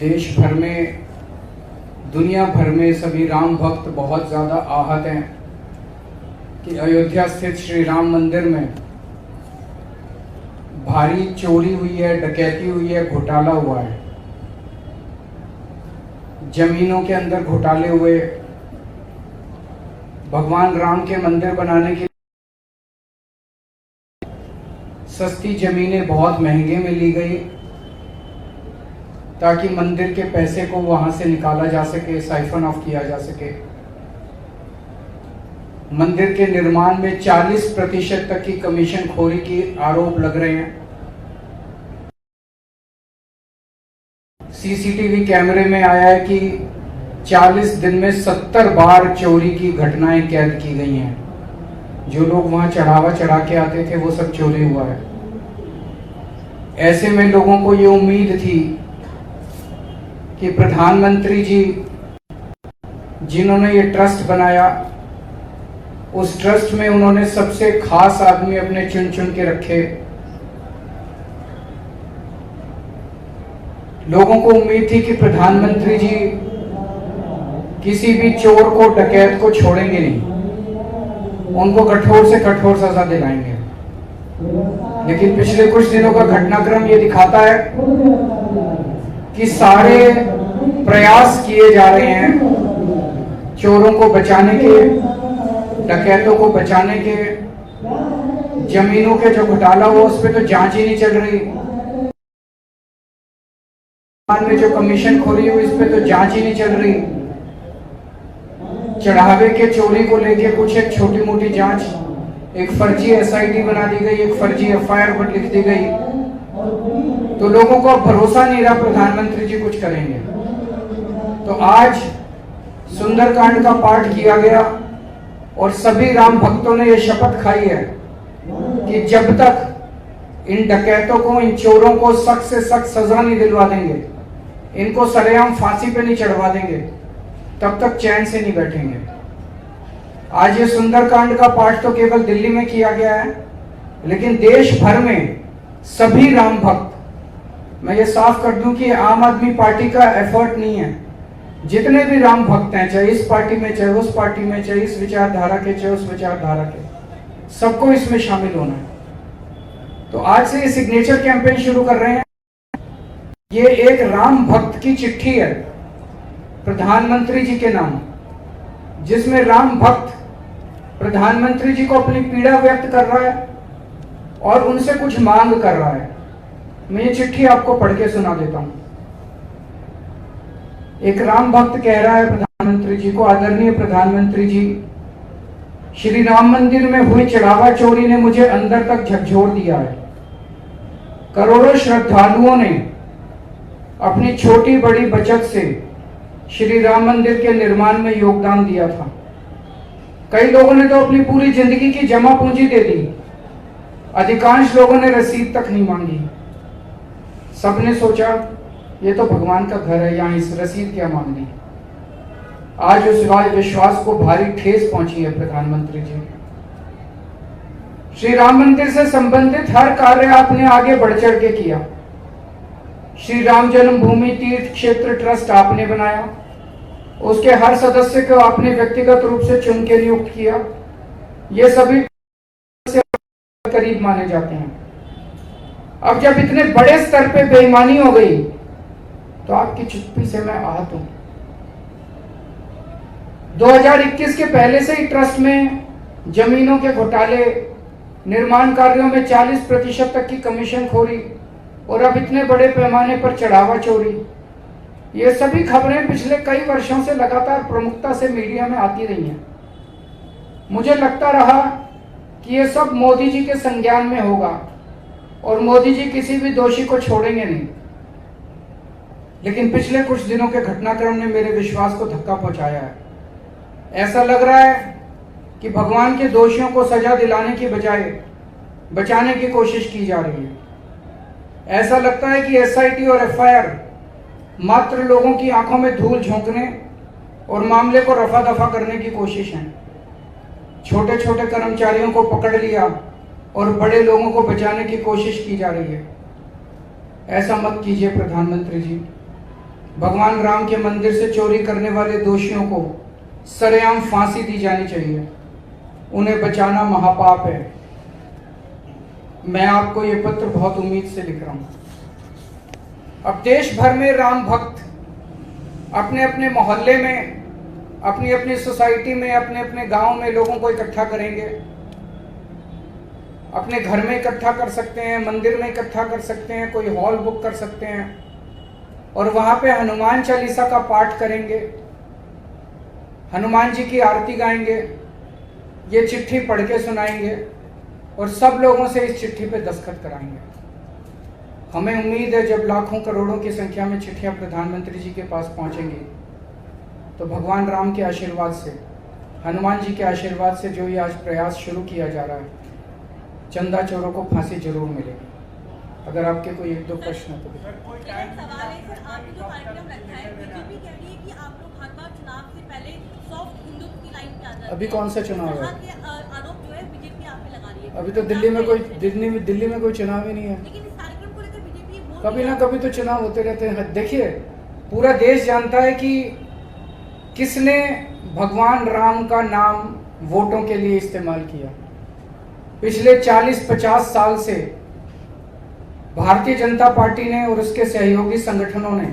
देश भर में, दुनिया भर में सभी राम भक्त बहुत ज़्यादा आहत हैं कि अयोध्या स्थित श्री राम मंदिर में भारी चोरी हुई है, डकैती हुई है, घोटाला हुआ है। जमीनों के अंदर घोटाले हुए, भगवान राम के मंदिर बनाने के सस्ती जमीनें बहुत महंगे में ली गई ताकि मंदिर के पैसे को वहां से निकाला जा सके, साइफन ऑफ किया जा सके। मंदिर के निर्माण में 40% तक की कमीशन खोरी की आरोप लग रहे हैं। सीसीटीवी कैमरे में आया है कि 40 दिन में 70 बार चोरी की घटनाएं कैद की गई हैं। जो लोग वहां चढ़ावा चढ़ा के आते थे वो सब चोरी हुआ है। ऐसे में लोगों को ये उम्मीद थी कि प्रधानमंत्री जी जिन्होंने ये ट्रस्ट बनाया, उस ट्रस्ट में उन्होंने सबसे खास आदमी अपने चुन चुन के रखे। लोगों को उम्मीद थी कि प्रधानमंत्री जी किसी भी चोर को, डकैत को छोड़ेंगे नहीं, उनको कठोर से कठोर सजा दिलाएंगे। लेकिन पिछले कुछ दिनों का घटनाक्रम ये दिखाता है कि सारे प्रयास किए जा रहे हैं चोरों को बचाने के, डकैतों को बचाने के। जमीनों के जो घोटाला हुआ उस पर तो जांच ही नहीं चल रही। में जो कमीशन खोरी हुई इस पे तो जांच ही नहीं चल रही। चढ़ावे के चोरी को लेके कुछ एक छोटी मोटी जांच, एक फर्जी एसआईटी बना दी गई, एक फर्जी एफआईआर पर लिख दी गई, तो लोगों को अब भरोसा नहीं रहा प्रधानमंत्री जी कुछ करेंगे। तो आज सुंदरकांड का पाठ किया गया और सभी राम भक्तों ने यह शपथ खाई है कि जब तक इन डकैतों को, इन चोरों को सख्त से सख्त सजा नहीं दिलवा देंगे, इनको सरेआम फांसी पे नहीं चढ़वा देंगे, तब तक चैन से नहीं बैठेंगे। आज ये सुंदरकांड का पाठ तो केवल दिल्ली में किया गया है, लेकिन देश भर में सभी राम भक्त, मैं ये साफ कर दूं कि आम आदमी पार्टी का एफर्ट नहीं है। जितने भी राम भक्त हैं, चाहे इस पार्टी में, चाहे उस पार्टी में, चाहे इस विचारधारा के, चाहे उस विचारधारा के, सबको इसमें शामिल होना है। तो आज से ये सिग्नेचर कैंपेन शुरू कर रहे हैं। ये एक राम भक्त की चिट्ठी है प्रधानमंत्री जी के नाम, जिसमें राम भक्त प्रधानमंत्री जी को अपनी पीड़ा व्यक्त कर रहा है और उनसे कुछ मांग कर रहा है। मैं ये चिट्ठी आपको पढ़ के सुना देता हूं। एक राम भक्त कह रहा है प्रधानमंत्री जी को, आदरणीय प्रधानमंत्री जी, श्री राम मंदिर में हुई चढ़ावा चोरी ने मुझे अंदर तक झकझोर दिया है। करोड़ों श्रद्धालुओं ने अपनी छोटी बड़ी बचत से श्री राम मंदिर के निर्माण में योगदान दिया था। कई लोगों ने तो अपनी पूरी जिंदगी की जमा पूंजी दे दी। अधिकांश लोगों ने रसीद तक नहीं मांगी। सबने सोचा ये तो भगवान का घर है, यहाँ इस रसीद क्या मांगनी। आज उस विश्वास को भारी ठेस पहुंची है प्रधानमंत्री जी। श्री राम मंदिर से संबंधित हर कार्य आपने आगे बढ़ चढ़ के किया। श्री राम जन्मभूमि तीर्थ क्षेत्र ट्रस्ट आपने बनाया, उसके हर सदस्य को आपने व्यक्तिगत रूप से चुन के नियुक्त किया। ये सभी से करीब माने जाते हैं। अब जब इतने बड़े स्तर पे बेईमानी हो गई तो आपकी चुप्पी से मैं आहत हूं। 2021 के पहले से ही ट्रस्ट में जमीनों के घोटाले, निर्माण कार्यों में 40% तक की कमीशन खोरी और अब इतने बड़े पैमाने पर चढ़ावा चोरी, ये सभी खबरें पिछले कई वर्षों से लगातार प्रमुखता से मीडिया में आती रही हैं। मुझे लगता रहा कि ये सब मोदी जी के संज्ञान में होगा और मोदी जी किसी भी दोषी को छोड़ेंगे नहीं। लेकिन पिछले कुछ दिनों के घटनाक्रम ने मेरे विश्वास को धक्का पहुंचाया है। ऐसा लग रहा है कि भगवान के दोषियों को सजा दिलाने की बजाय बचाने की कोशिश की जा रही है। ऐसा लगता है कि एसआईटी और एफआईआर मात्र लोगों की आंखों में धूल झोंकने और मामले को रफा दफा करने की कोशिश है। छोटे छोटे कर्मचारियों को पकड़ लिया और बड़े लोगों को बचाने की कोशिश की जा रही है। ऐसा मत कीजिए प्रधानमंत्री जी। भगवान राम के मंदिर से चोरी करने वाले दोषियों को सरेआम फांसी दी जानी चाहिए। उन्हें बचाना महापाप है। मैं आपको ये पत्र बहुत उम्मीद से लिख रहा हूं। अब देश भर में राम भक्त अपने अपने मोहल्ले में, अपनी अपनी सोसाइटी में, अपने अपने गांव में लोगों को इकट्ठा करेंगे। अपने घर में इकट्ठा कर सकते हैं, मंदिर में इकट्ठा कर सकते हैं, कोई हॉल बुक कर सकते हैं और वहां पे हनुमान चालीसा का पाठ करेंगे, हनुमान जी की आरती गाएंगे, ये चिट्ठी पढ़ के सुनाएंगे और सब लोगों से इस चिट्ठी पे दस्तखत कराएंगे। हमें उम्मीद है जब लाखों करोड़ों की संख्या में चिट्ठियां प्रधानमंत्री जी के पास पहुंचेंगी तो भगवान राम के आशीर्वाद से, हनुमान जी के आशीर्वाद से जो ये आज प्रयास शुरू किया जा रहा है, चंदा चोरों को फांसी जरूर मिलेगी। अगर आपके कोई एक दो प्रश्न तो सवाल है सर, आपने जो कार्यक्रम रखा है, बीजेपी कह रही है कि आप लोग हर बार चुनाव से पहले सॉफ्ट हिंदुत्व की लाइन पे आ जाते हैं। अभी कौन सा चुनाव है? आरोप जो है बीजेपी आप पे लगा रही है। अभी तो दिल्ली में कोई चुनाव ही नहीं है। लेकिन इस कार्यक्रम को लेकर बीजेपी कभी ना कभी तो चुनाव होते रहते हैं। देखिए, पूरा देश जानता है कि किसने भगवान राम का नाम वोटों के लिए इस्तेमाल किया। पिछले 40-50 साल से भारतीय जनता पार्टी ने और उसके सहयोगी संगठनों ने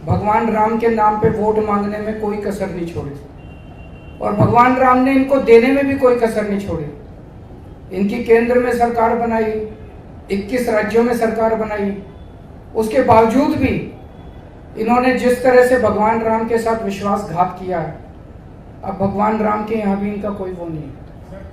भगवान राम के नाम पे वोट मांगने में कोई कसर नहीं छोड़ी और भगवान राम ने इनको देने में भी कोई कसर नहीं छोड़ी। इनकी केंद्र में सरकार बनाई, 21 राज्यों में सरकार बनाई, उसके बावजूद भी इन्होंने जिस तरह से भगवान राम के साथ विश्वासघात किया है, अब भगवान राम के यहाँ भी इनका कोई वो नहीं है।